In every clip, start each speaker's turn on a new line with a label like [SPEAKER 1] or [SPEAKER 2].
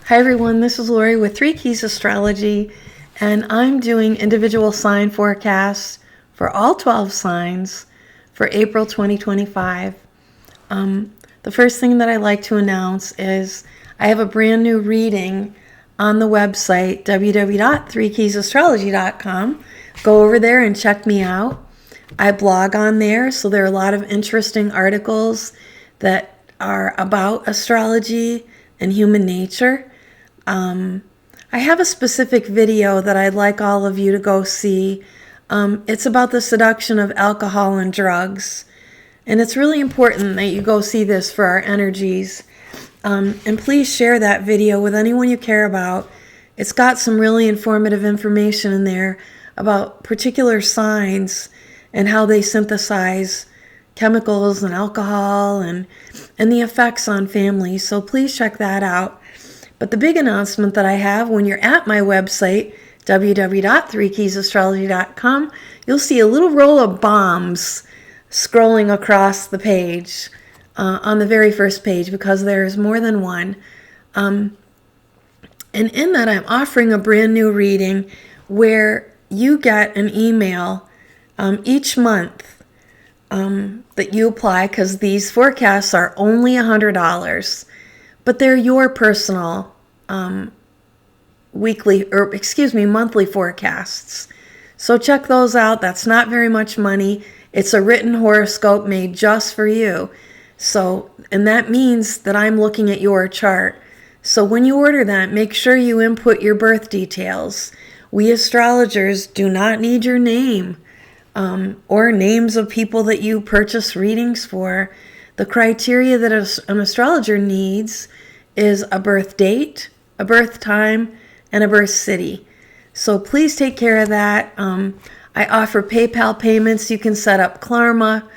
[SPEAKER 1] Hi everyone, this is Lori with 3 Keys Astrology, and I'm doing individual sign forecasts for all 12 signs for April 2025. The first thing that I'd like to announce is I have a brand new reading on the website www.3keysastrology.com. Go over there and check me out. I blog on there, so there are a lot of interesting articles that are about astrology and human nature. I have a specific video that I'd like all of you to go see. It's about the seduction of alcohol and drugs. And it's really important that you go see this for our energies. And please share that video with anyone you care about. It's got some really informative information in there about particular signs and how they synthesize chemicals and alcohol and the effects on families. So please check that out. But the big announcement that I have, when you're at my website, www.3keysastrology.com, you'll see a little roll of bombs scrolling across the page on the very first page, because there's more than one. And in that, I'm offering a brand new reading where you get an email each month that you apply, because these forecasts are only $100. But they're your personal monthly forecasts. So check those out. That's not very much money. It's a written horoscope made just for you. So, and that means that I'm looking at your chart. So when you order that, make sure you input your birth details. We astrologers do not need your name or names of people that you purchase readings for. The criteria that an astrologer needs is a birth date, a birth time, and a birth city. So please take care of that. I offer PayPal payments. You can set up Klarma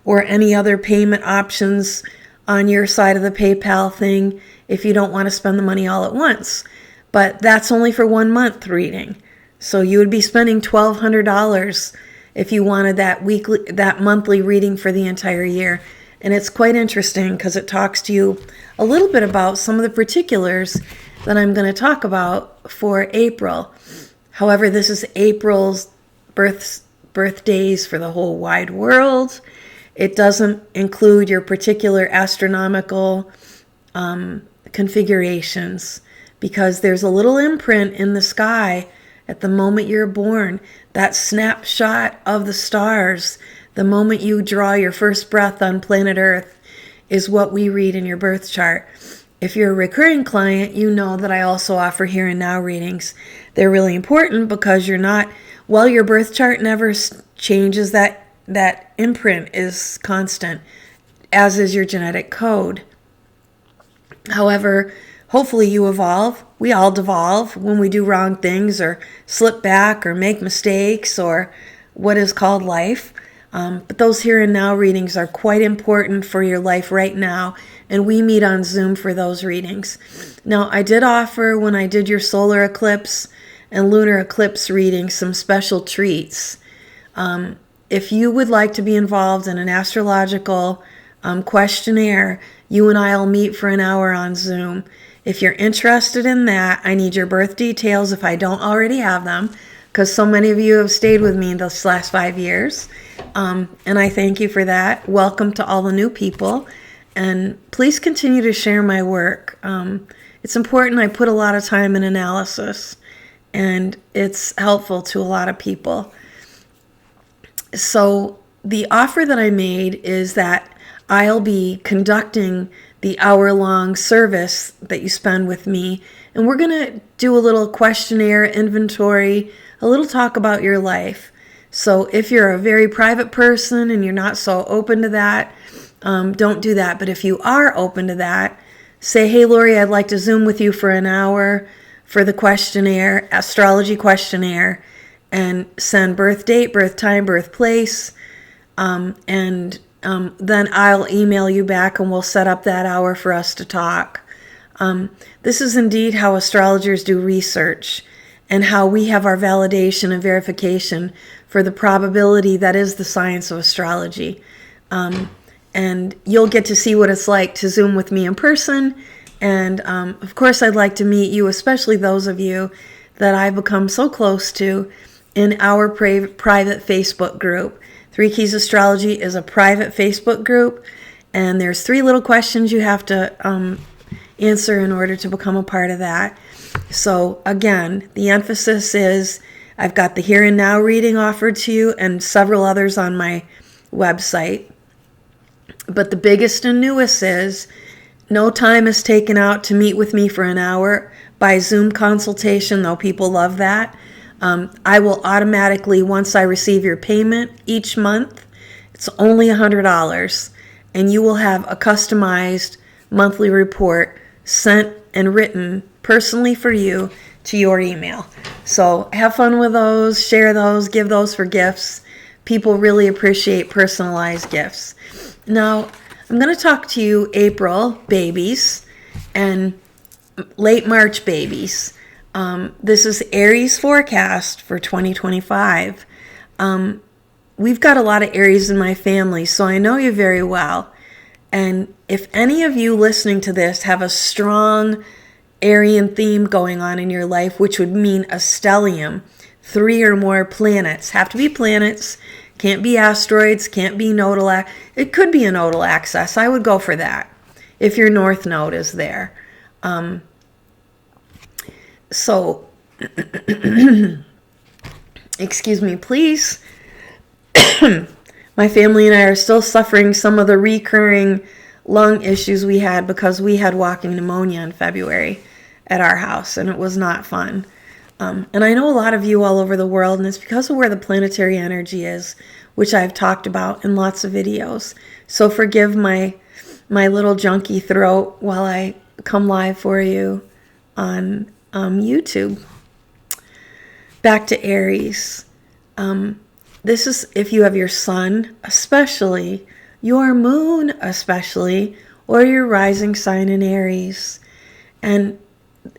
[SPEAKER 1] or any other payment options on your side of the PayPal thing if you don't want to spend the money all at once. But that's only for 1 month reading. So you would be spending $1,200 if you wanted that monthly reading for the entire year. And it's quite interesting because it talks to you a little bit about some of the particulars that I'm going to talk about for April. However, this is April's birthdays for the whole wide world. It doesn't include your particular astronomical configurations, because there's a little imprint in the sky at the moment you're born. That snapshot of the stars, the moment you draw your first breath on planet Earth, is what we read in your birth chart. If you're a recurring client, you know that I also offer here and now readings. They're really important because your birth chart never changes. That imprint is constant, as is your genetic code. However, hopefully you evolve. We all devolve when we do wrong things or slip back or make mistakes or what is called life. But those here and now readings are quite important for your life right now, and we meet on Zoom for those readings. Now, I did offer, when I did your solar eclipse and lunar eclipse readings, some special treats. If you would like to be involved in an astrological questionnaire, you and I will meet for an hour on Zoom. If you're interested in that, I need your birth details if I don't already have them, because so many of you have stayed with me this last 5 years. And I thank you for that. Welcome to all the new people. And please continue to share my work. It's important. I put a lot of time in analysis, and it's helpful to a lot of people. So the offer that I made is that I'll be conducting the hour-long service that you spend with me, and we're going to do a little questionnaire, inventory, a little talk about your life. So if you're a very private person and you're not so open to that, don't do that. But if you are open to that, say, hey, Lori, I'd like to Zoom with you for an hour for the questionnaire, astrology questionnaire, and send birth date, birth time, birthplace, and then I'll email you back and we'll set up that hour for us to talk. This is indeed how astrologers do research and how we have our validation and verification for the probability that is the science of astrology. And you'll get to see what it's like to Zoom with me in person And of course, I'd like to meet you, especially those of you that I've become so close to in our private Facebook group. 3 Keys Astrology is a private Facebook group, and there's 3 little questions you have to answer in order to become a part of that. So again, the emphasis is I've got the here and now reading offered to you and several others on my website. But the biggest and newest is no time is taken out to meet with me for an hour by Zoom consultation, though people love that. I will automatically, once I receive your payment each month, it's only $100, and you will have a customized monthly report sent and written personally for you to your email. So have fun with those, share those, give those for gifts. People really appreciate personalized gifts. Now, I'm going to talk to you April babies and late March babies. This is Aries forecast for 2025. We've got a lot of Aries in my family, so I know you very well. And if any of you listening to this have a strong Aryan theme going on in your life, which would mean a stellium, 3 or more planets, have to be planets, can't be asteroids, can't be nodal, it could be a nodal axis. I would go for that if your north node is there. So, excuse me, please. My family and I are still suffering some of the recurring lung issues we had because we had walking pneumonia in February at our house, and it was not fun. And I know a lot of you all over the world, and it's because of where the planetary energy is, which I've talked about in lots of videos. So forgive my little junky throat while I come live for you on YouTube. Back to Aries. This is if you have your sun, especially, your moon, especially, or your rising sign in Aries. And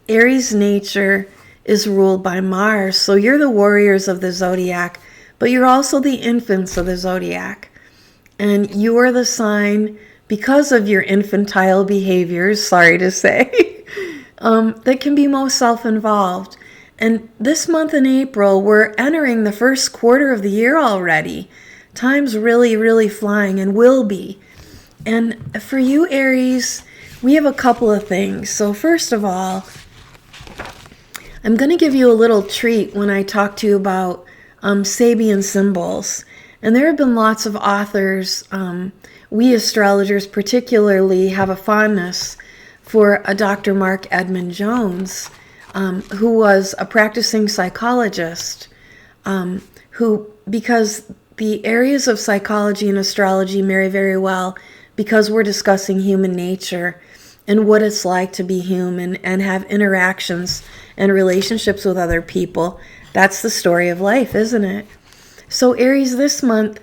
[SPEAKER 1] Aries nature is ruled by Mars. So you're the warriors of the zodiac, but you're also the infants of the zodiac. And you are the sign, because of your infantile behaviors, sorry to say, that can be most self-involved. And this month in April, we're entering the first quarter of the year already. Time's really, really flying and will be. And for you, Aries, we have a couple of things. So first of all, I'm going to give you a little treat when I talk to you about Sabian symbols. And there have been lots of authors, we astrologers particularly have a fondness for a Dr. Mark Edmund Jones, who was a practicing psychologist, who, because the areas of psychology and astrology marry very well because we're discussing human nature and what it's like to be human and have interactions and relationships with other people. That's the story of life, isn't it? So Aries, this month,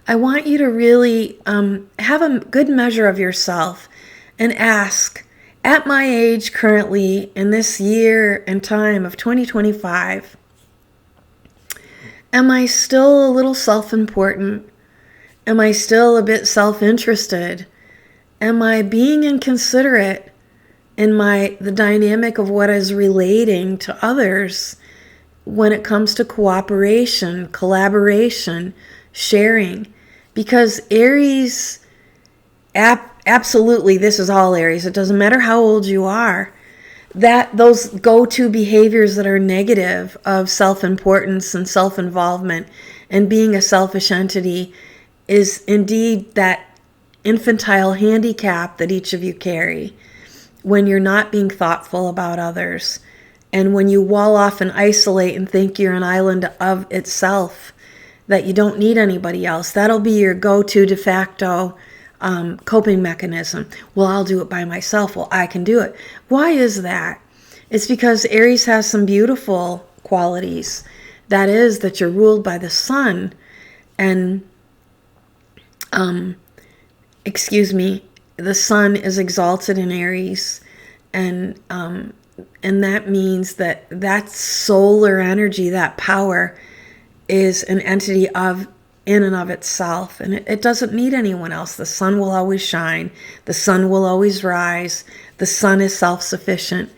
[SPEAKER 1] I want you to really have a good measure of yourself and ask, at my age currently in this year and time of 2025, am I still a little self-important? Am I still a bit self-interested? Am I being inconsiderate in the dynamic of what is relating to others when it comes to cooperation, collaboration, sharing? Because Aries, absolutely, this is all Aries. It doesn't matter how old you are. That those go-to behaviors that are negative of self-importance and self-involvement and being a selfish entity is indeed that infantile handicap that each of you carry when you're not being thoughtful about others and when you wall off and isolate and think you're an island of itself, that you don't need anybody else. That'll be your go-to de facto coping mechanism. Well, I'll do it by myself. Well, I can do it. Why is that? It's because Aries has some beautiful qualities. That is that you're ruled by the sun. And, the sun is exalted in Aries. And that means that solar energy, that power, is an entity of in and of itself, and it doesn't need anyone else. The sun will always shine. The sun will always rise. The sun is self-sufficient.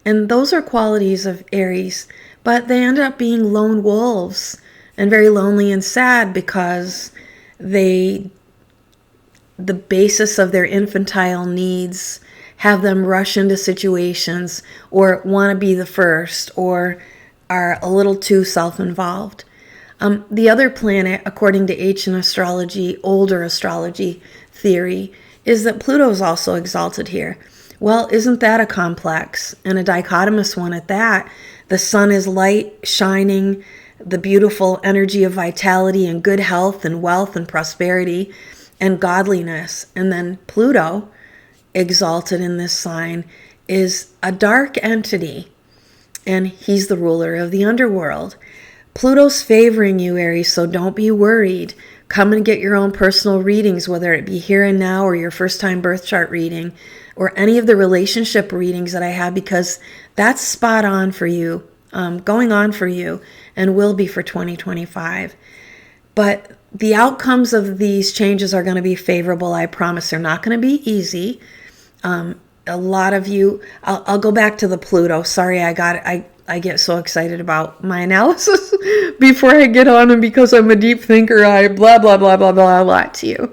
[SPEAKER 1] And those are qualities of Aries, but they end up being lone wolves and very lonely and sad because the basis of their infantile needs have them rush into situations or want to be the first or are a little too self-involved. The other planet, according to ancient astrology, older astrology theory, is that Pluto is also exalted here. Well, isn't that a complex and a dichotomous one at that? The sun is light, shining, the beautiful energy of vitality and good health and wealth and prosperity and godliness. And then Pluto, exalted in this sign, is a dark entity, and he's the ruler of the underworld. Pluto's favoring you, Aries, so don't be worried. Come and get your own personal readings, whether it be here and now or your first time birth chart reading or any of the relationship readings that I have, because that's spot on for you, going on for you, and will be for 2025. But the outcomes of these changes are going to be favorable, I promise. They're not going to be easy. A lot of you, I'll go back to the Pluto. Sorry, I get so excited about my analysis before I get on, and because I'm a deep thinker, I blah, blah, blah, blah, blah, a lot to you.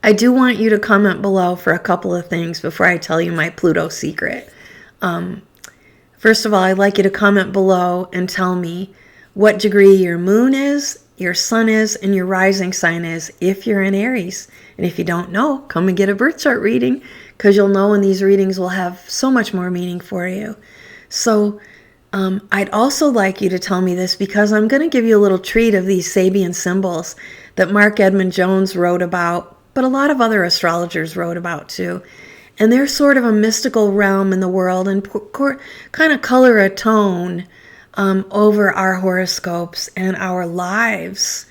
[SPEAKER 1] I do want you to comment below for a couple of things before I tell you my Pluto secret. First of all, I'd like you to comment below and tell me what degree your moon is, your sun is, and your rising sign is if you're in Aries. And if you don't know, come and get a birth chart reading, because you'll know, and these readings will have so much more meaning for you. So I'd also like you to tell me this, because I'm going to give you a little treat of these Sabian symbols that Mark Edmund Jones wrote about, but a lot of other astrologers wrote about too. And they're sort of a mystical realm in the world and kind of color a tone over our horoscopes and our lives,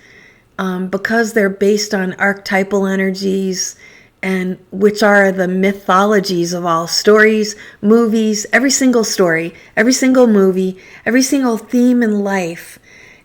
[SPEAKER 1] because they're based on archetypal energies, and which are the mythologies of all stories, movies. Every single story, every single movie, every single theme in life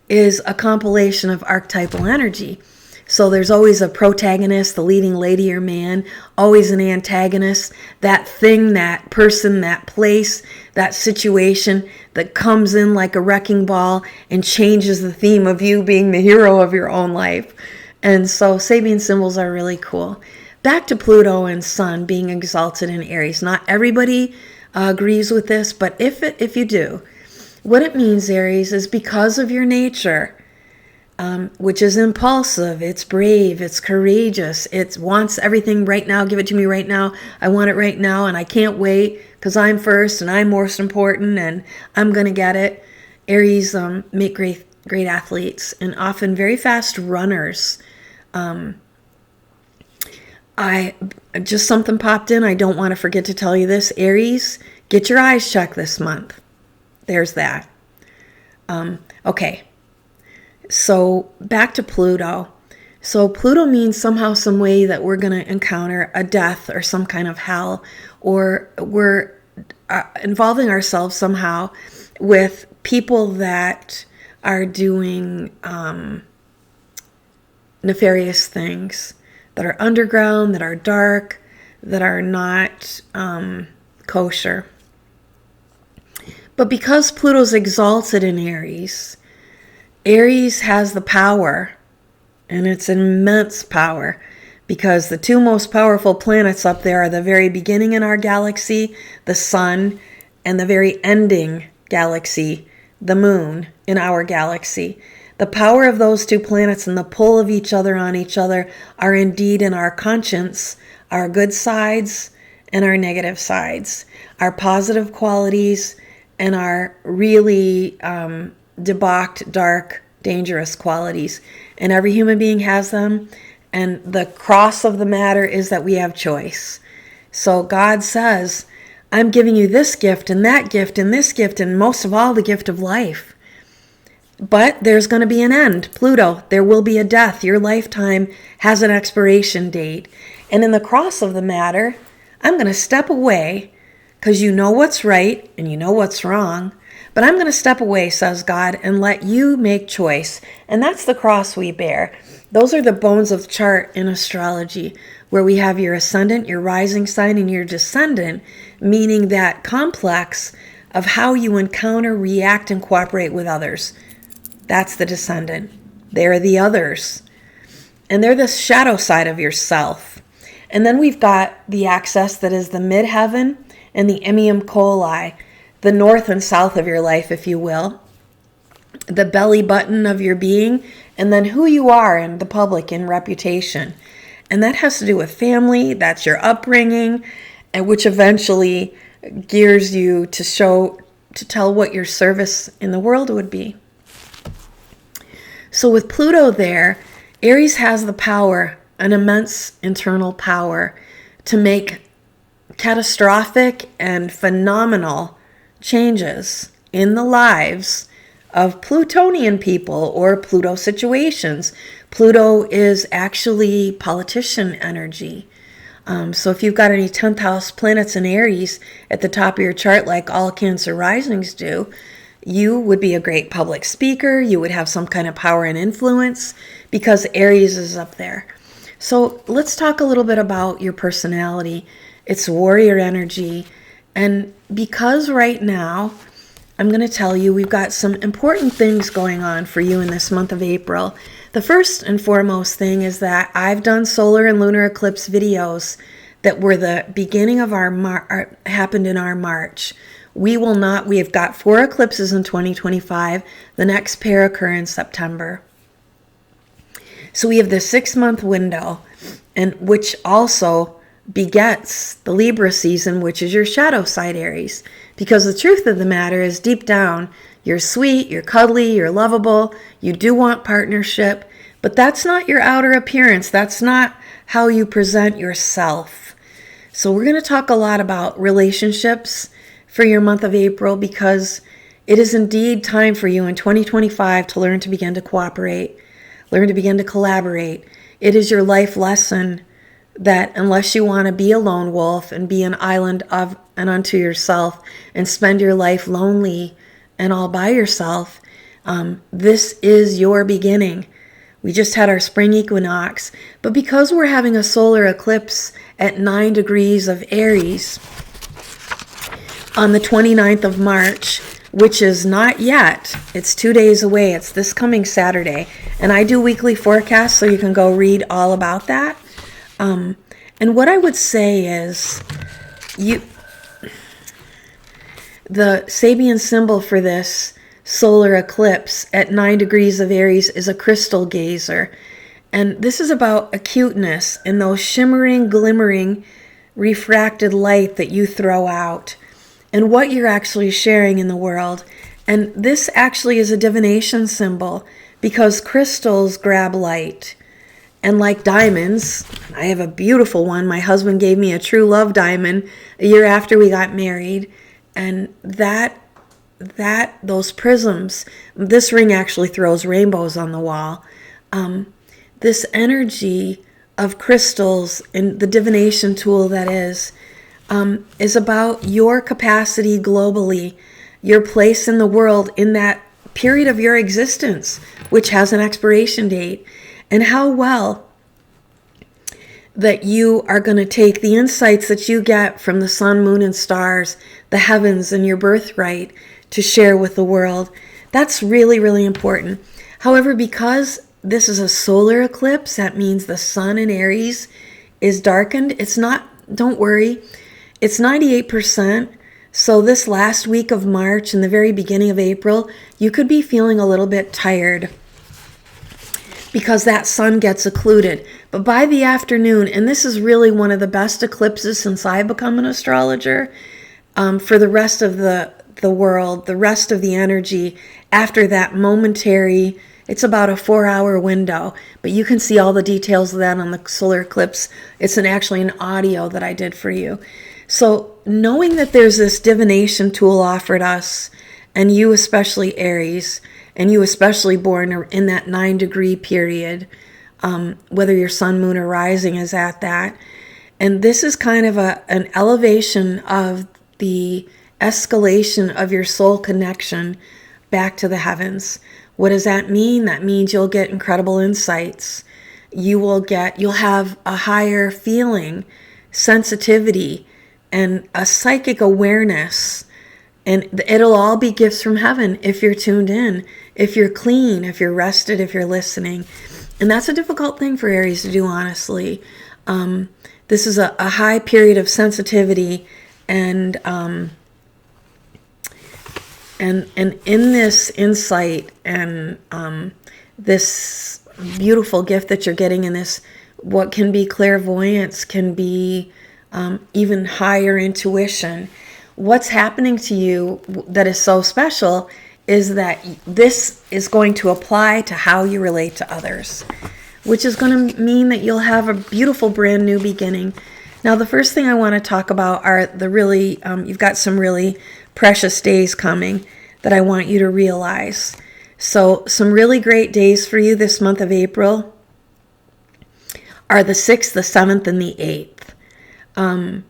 [SPEAKER 1] is a compilation of archetypal energy. So there's always a protagonist, the leading lady or man, always an antagonist, that thing, that person, that place, that situation that comes in like a wrecking ball and changes the theme of you being the hero of your own life. And so Sabian symbols are really cool. Back to Pluto and Sun being exalted in Aries. Not everybody agrees with this, but if you do, what it means, Aries, is because of your nature, which is impulsive, it's brave, it's courageous, it wants everything right now, give it to me right now, I want it right now, and I can't wait because I'm first and I'm most important and I'm going to get it. Aries make great athletes and often very fast runners. Just something popped in, I don't want to forget to tell you this. Aries, get your eyes checked this month. There's that. Okay. So back to Pluto. So Pluto means somehow, some way that we're going to encounter a death or some kind of hell, or we're involving ourselves somehow with people that are doing nefarious things, that are underground, that are dark, that are not kosher. But because Pluto's exalted in Aries, Aries has the power, and it's immense power, because the two most powerful planets up there are the very beginning in our galaxy, the sun, and the very ending galaxy, the moon in our galaxy. The power of those two planets and the pull of each other on each other are indeed in our conscience, our good sides and our negative sides, our positive qualities and our really debauched, dark, dangerous qualities. And every human being has them. And the cross of the matter is that we have choice. So God says, I'm giving you this gift and that gift and this gift, and most of all, the gift of life. But there's going to be an end. Pluto, there will be a death. Your lifetime has an expiration date. And in the cross of the matter, I'm going to step away, because you know what's right and you know what's wrong. But I'm going to step away, says God, and let you make choice. And that's the cross we bear. Those are the bones of the chart in astrology, where we have your ascendant, your rising sign, and your descendant, meaning that complex of how you encounter, react, and cooperate with others. That's the descendant. They're the others. And they're the shadow side of yourself. And then we've got the axis that is the midheaven and the Emium Coli, the north and south of your life, if you will, the belly button of your being, and then who you are in the public in reputation. And that has to do with family, that's your upbringing, and which eventually gears you to tell what your service in the world would be. So with Pluto there, Aries has the power, an immense internal power, to make catastrophic and phenomenal changes in the lives of Plutonian people or Pluto situations. Pluto is actually politician energy. So if you've got any 10th house planets in Aries at the top of your chart, like all Cancer risings do, you would be a great public speaker. You would have some kind of power and influence because Aries is up there. So let's talk a little bit about your personality. It's warrior energy. And because right now, I'm going to tell you we've got some important things going on for you in this month of April. The first and foremost thing is that I've done solar and lunar eclipse videos that were the beginning of happened in our March. We have got 4 eclipses in 2025. The next pair occur in September. So we have this 6-month window, and which also begets the Libra season, which is your shadow side Aries. Because the truth of the matter is, deep down, you're sweet, you're cuddly, you're lovable, you do want partnership, but that's not your outer appearance. That's not how you present yourself. So we're going to talk a lot about relationships for your month of April, because it is indeed time for you in 2025 to learn to begin to cooperate, learn to begin to collaborate. It is your life lesson that unless you want to be a lone wolf and be an island of and unto yourself and spend your life lonely and all by yourself, this is your beginning. We just had our spring equinox, but because we're having a solar eclipse at 9 degrees of Aries on the 29th of March, which is not yet, it's 2 days away, it's this coming Saturday, and I do weekly forecasts, so you can go read all about that. And what I would say is, the Sabian symbol for this solar eclipse at 9 degrees of Aries is a crystal gazer. And this is about acuteness and those shimmering, glimmering, refracted light that you throw out and what you're actually sharing in the world. And this actually is a divination symbol because crystals grab light. And like diamonds, I have a beautiful one. My husband gave me a true love diamond a year after we got married. And those prisms, this ring actually throws rainbows on the wall. This energy of crystals and the divination tool that is about your capacity globally, your place in the world in that period of your existence, which has an expiration date, and how well that you are going to take the insights that you get from the sun, moon, and stars, the heavens, and your birthright to share with the world. That's really, really important. However, because this is a solar eclipse, that means the sun in Aries is darkened. It's not, don't worry, it's 98%. So this last week of March and the very beginning of April, you could be feeling a little bit tired because that sun gets occluded. But by the afternoon, and this is really one of the best eclipses since I've become an astrologer, for the rest of the world, the rest of the energy, after that momentary, it's about a 4-hour window, but you can see all the details of that on the solar eclipse. It's actually an audio that I did for you. So knowing that there's this divination tool offered us, and you especially Aries, and you especially born in that 9-degree period, whether your sun, moon, or rising is at that. And this is kind of an elevation of the escalation of your soul connection back to the heavens. What does that mean? That means you'll get incredible insights. You'll have a higher feeling, sensitivity, and a psychic awareness. And it'll all be gifts from heaven if you're tuned in, if you're clean, if you're rested, if you're listening. And that's a difficult thing for Aries to do, honestly. This is a high period of sensitivity, and in this insight and this beautiful gift that you're getting in this, what can be clairvoyance can be even higher intuition. What's happening to you that is so special is that this is going to apply to how you relate to others, which is going to mean that you'll have a beautiful brand new beginning. Now, the first thing I want to talk about are you've got some really precious days coming that I want you to realize. So some really great days for you this month of April are the 6th, the 7th, and the 8th.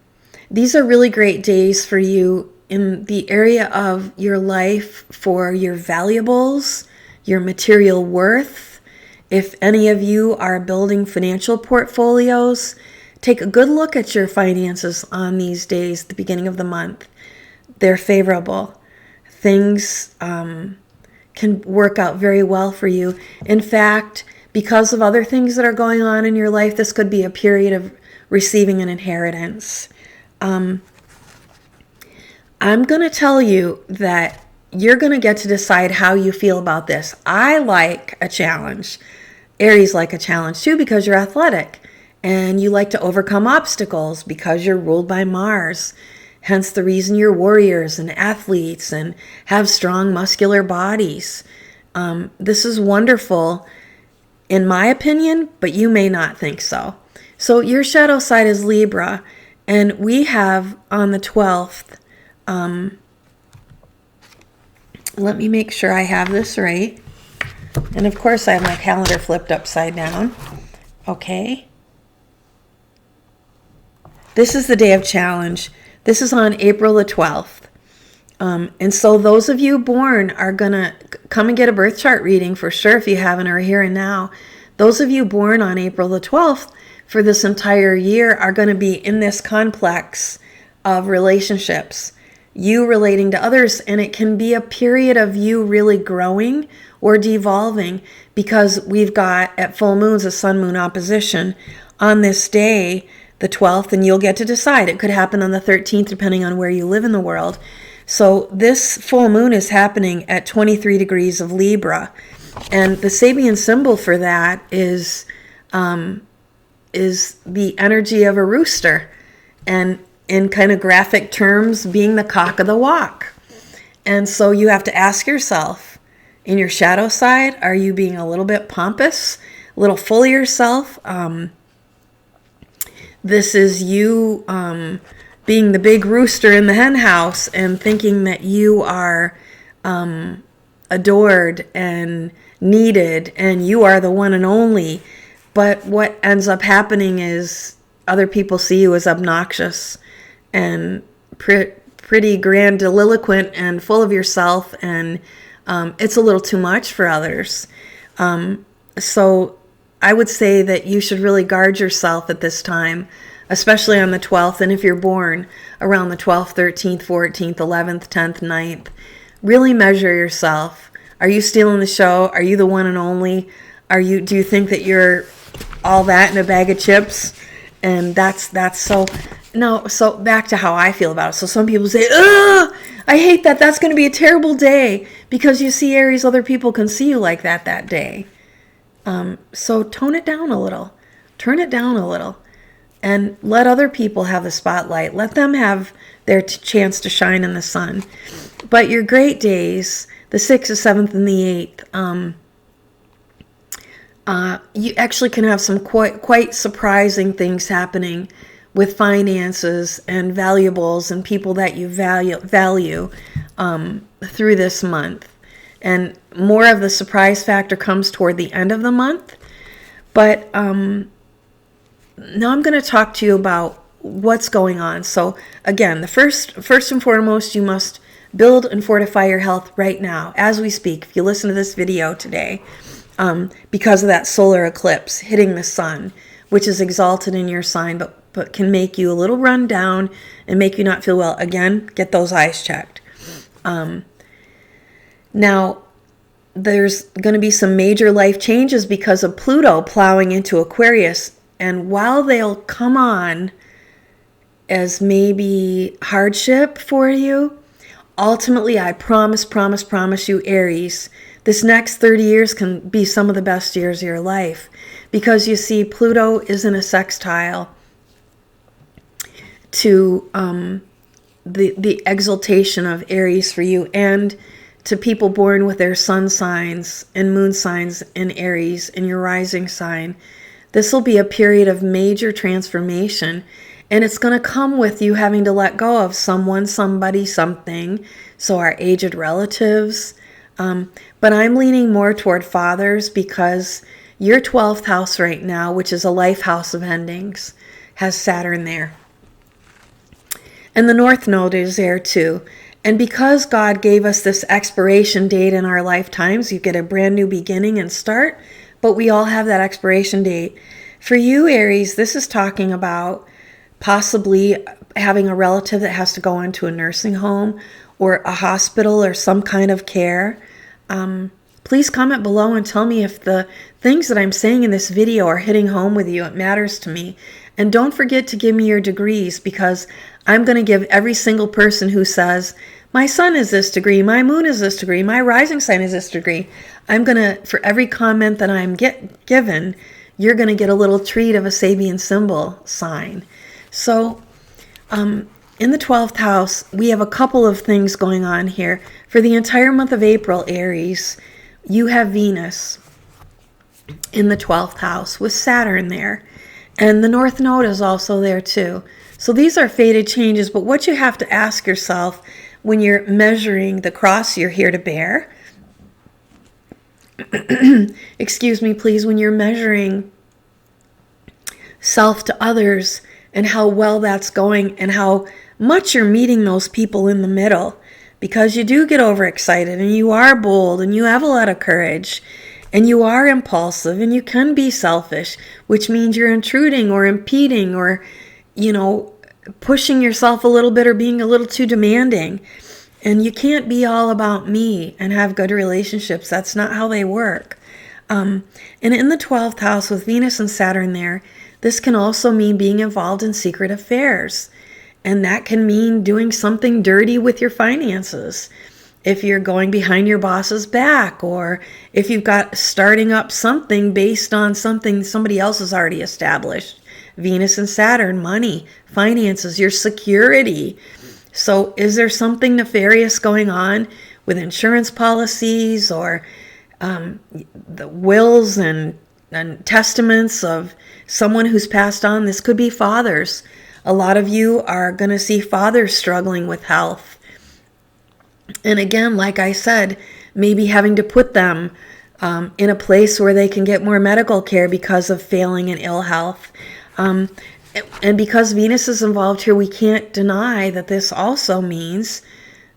[SPEAKER 1] These are really great days for you in the area of your life for your valuables, your material worth. If any of you are building financial portfolios, take a good look at your finances on these days, the beginning of the month. They're favorable. Things can work out very well for you. In fact, because of other things that are going on in your life, this could be a period of receiving an inheritance. I'm going to tell you that you're going to get to decide how you feel about this. I like a challenge. Aries like a challenge too, because you're athletic and you like to overcome obstacles because you're ruled by Mars. Hence the reason you're warriors and athletes and have strong muscular bodies. This is wonderful in my opinion, but you may not think so. So your shadow side is Libra, and we have on the 12th, let me make sure I have this right. And of course I have my calendar flipped upside down. Okay. This is the day of challenge. This is on April the 12th. And so those of you born are going to come and get a birth chart reading for sure if you haven't, or here and now. Those of you born on April the 12th for this entire year are going to be in this complex of relationships, you relating to others, and it can be a period of you really growing or devolving, because we've got at full moons a sun-moon opposition on this day, the 12th, and you'll get to decide. It could happen on the 13th depending on where you live in the world. So this full moon is happening at 23 degrees of Libra, and the Sabian symbol for that is the energy of a rooster, and in kind of graphic terms being the cock of the walk. And so you have to ask yourself, in your shadow side, are you being a little bit pompous, a little full of yourself? This is you being the big rooster in the hen house and thinking that you are adored and needed and you are the one and only. But what ends up happening is other people see you as obnoxious and pretty grandiloquent and full of yourself, and it's a little too much for others. So I would say that you should really guard yourself at this time, especially on the 12th. And if you're born around the 12th, 13th, 14th, 11th, 10th, 9th, really measure yourself. Are you stealing the show? Are you the one and only? Do you think that you're all that in a bag of chips? And that's so. No, so back to how I feel about it. So some people say, ugh, I hate that. That's going to be a terrible day. Because you see, Aries, other people can see you like that day. So tone it down a little. Turn it down a little. And let other people have the spotlight. Let them have their chance to shine in the sun. But your great days, the 6th, the 7th, and the 8th, you actually can have some quite surprising things happening with finances and valuables and people that you value through this month. And more of the surprise factor comes toward the end of the month. But now I'm going to talk to you about what's going on. So again, the first and foremost, you must build and fortify your health right now as we speak. If you listen to this video today, because of that solar eclipse hitting the sun, which is exalted in your sign, but can make you a little run down and make you not feel well. Again, get those eyes checked. Now, there's going to be some major life changes because of Pluto plowing into Aquarius. And while they'll come on as maybe hardship for you, ultimately, I promise you, Aries, this next 30 years can be some of the best years of your life. Because you see, Pluto is in a sextile to the exaltation of Aries for you, and to people born with their sun signs and moon signs in Aries in your rising sign. This will be a period of major transformation, and it's going to come with you having to let go of someone, somebody, something. So our aged relatives. But I'm leaning more toward fathers, because your 12th house right now, which is a life house of endings, has Saturn there. And the North Node is there too. And because God gave us this expiration date in our lifetimes, you get a brand new beginning and start, but we all have that expiration date. For you, Aries, this is talking about possibly having a relative that has to go into a nursing home or a hospital or some kind of care. Please comment below and tell me if the things that I'm saying in this video are hitting home with you. It matters to me. And don't forget to give me your degrees, because I'm going to give every single person who says, my sun is this degree, my moon is this degree, my rising sign is this degree. I'm going to, for every comment that I'm given, you're going to get a little treat of a Sabian symbol sign. So in the 12th house, we have a couple of things going on here. For the entire month of April, Aries, you have Venus in the 12th house with Saturn there. And the North Node is also there too. So these are fated changes, but what you have to ask yourself when you're measuring the cross you're here to bear, excuse me, please, when you're measuring self to others and how well that's going and how much you're meeting those people in the middle, because you do get overexcited and you are bold and you have a lot of courage and you are impulsive and you can be selfish, which means you're intruding or impeding or, pushing yourself a little bit or being a little too demanding. And you can't be all about me and have good relationships. That's not how they work. And in the 12th house with Venus and Saturn there, this can also mean being involved in secret affairs. And that can mean doing something dirty with your finances. If you're going behind your boss's back, or if you've got starting up something based on something somebody else has already established. Venus and Saturn, money, finances, your security. So is there something nefarious going on with insurance policies or the wills and testaments of someone who's passed on? This could be fathers. A lot of you are going to see fathers struggling with health. And again, like I said, maybe having to put them in a place where they can get more medical care because of failing and ill health. And because Venus is involved here, we can't deny that this also means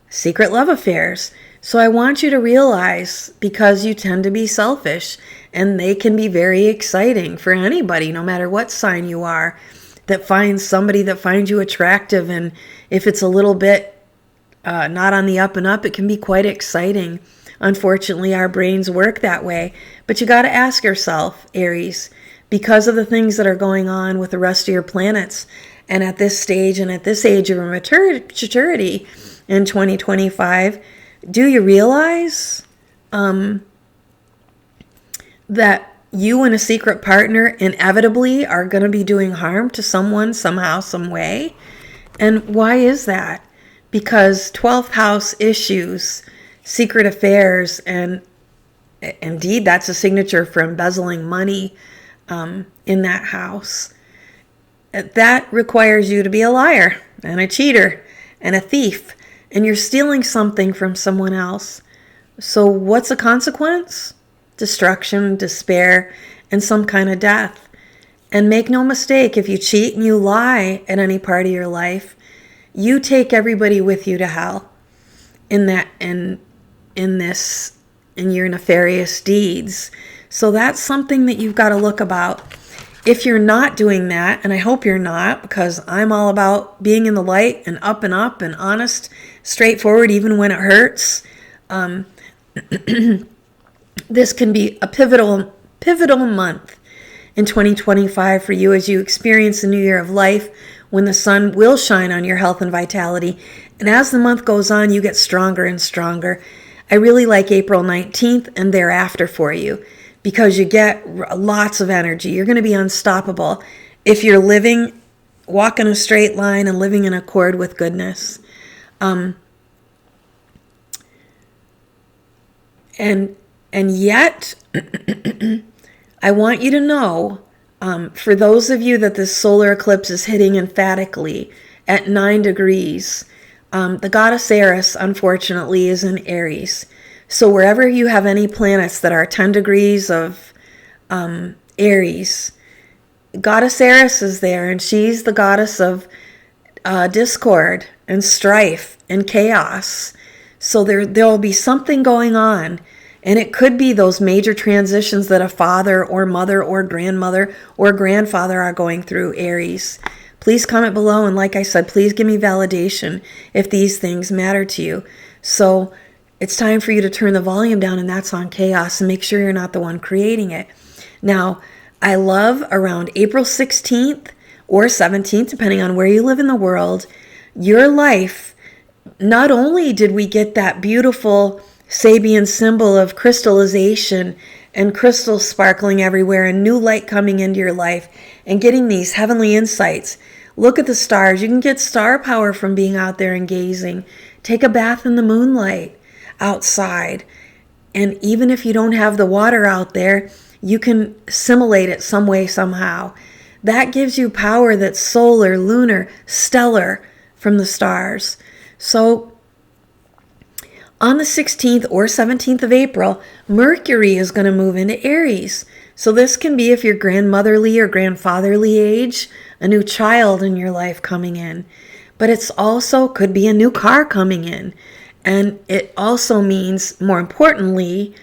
[SPEAKER 1] secret love affairs. So I want you to realize, because you tend to be selfish, and they can be very exciting for anybody, no matter what sign you are, that finds somebody that finds you attractive. And if it's a little bit not on the up and up, it can be quite exciting. Unfortunately, our brains work that way. But you got to ask yourself, Aries, because of the things that are going on with the rest of your planets, and at this stage and at this age of maturity in 2025, do you realize that you and a secret partner inevitably are going to be doing harm to someone somehow, some way? And why is that? Because 12th house issues, secret affairs, and indeed that's a signature for embezzling money in that house. That requires you to be a liar and a cheater and a thief, and you're stealing something from someone else. So what's the consequence? Destruction, despair, and some kind of death. And make no mistake, if you cheat and you lie at any part of your life, you take everybody with you to hell in your nefarious deeds. So that's something that you've got to look about. If you're not doing that, and I hope you're not, because I'm all about being in the light and up and honest, straightforward, even when it hurts. This can be a pivotal month in 2025 for you as you experience the new year of life, when the sun will shine on your health and vitality. And as the month goes on, you get stronger and stronger. I really like April 19th and thereafter for you, because you get lots of energy. You're going to be unstoppable if you're walking a straight line and living in accord with goodness. And yet, I want you to know, for those of you that this solar eclipse is hitting emphatically at 9 degrees, the goddess ARIES, unfortunately, is in Aries. So wherever you have any planets that are 10 degrees of Aries, goddess ARIES is there, and she's the goddess of discord and strife and chaos. So there will be something going on, and it could be those major transitions that a father or mother or grandmother or grandfather are going through, Aries. Please comment below, and like I said, please give me validation if these things matter to you. So it's time for you to turn the volume down, and that's on chaos, and make sure you're not the one creating it. Now, I love around April 16th or 17th, depending on where you live in the world, your life. Not only did we get that beautiful Sabian symbol of crystallization and crystals sparkling everywhere and new light coming into your life and getting these heavenly insights. Look at the stars. You can get star power from being out there and gazing. Take a bath in the moonlight outside. And even if you don't have the water out there, you can simulate it some way, somehow. That gives you power that's solar, lunar, stellar from the stars. So on the 16th or 17th of April, Mercury is going to move into Aries. So this can be, if you're grandmotherly or grandfatherly age, a new child in your life coming in. But it's also could be a new car coming in. And it also means, more importantly,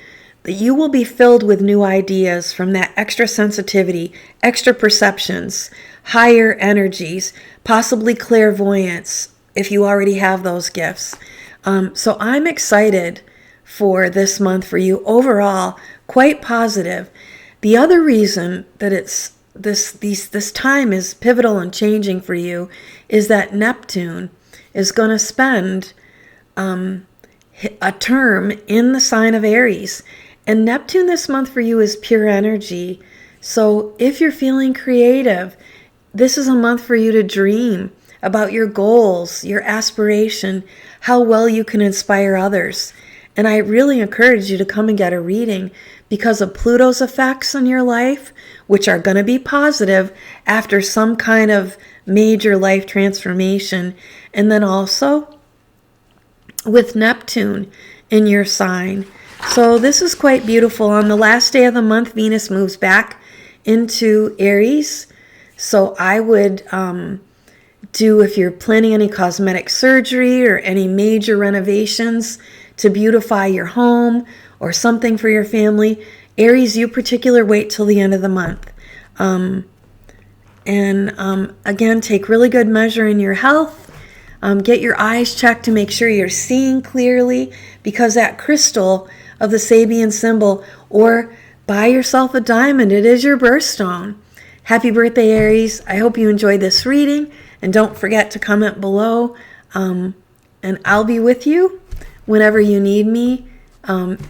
[SPEAKER 1] that you will be filled with new ideas from that extra sensitivity, extra perceptions, higher energies, possibly clairvoyance, if you already have those gifts. So I'm excited for this month for you. Overall, quite positive. The other reason that it's this time is pivotal and changing for you is that Neptune is going to spend a term in the sign of Aries. And Neptune this month for you is pure energy. So if you're feeling creative, this is a month for you to dream about your goals, your aspiration, how well you can inspire others. And I really encourage you to come and get a reading because of Pluto's effects on your life, which are going to be positive after some kind of major life transformation. And then also with Neptune in your sign. So this is quite beautiful. On the last day of the month, Venus moves back into Aries. So I would if you're planning any cosmetic surgery or any major renovations to beautify your home or something for your family, Aries, you particular, wait till the end of the month. Again, take really good measure in your health. Get your eyes checked to make sure you're seeing clearly, because that crystal of the Sabian symbol, or buy yourself a diamond. It is your birthstone. Happy birthday, Aries. I hope you enjoyed this reading. And don't forget to comment below. And I'll be with you whenever you need me.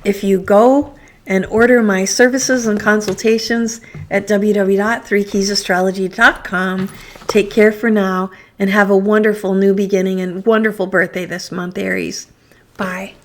[SPEAKER 1] If you go and order my services and consultations at www.3keysastrology.com. Take care for now and have a wonderful new beginning and wonderful birthday this month, Aries. Bye.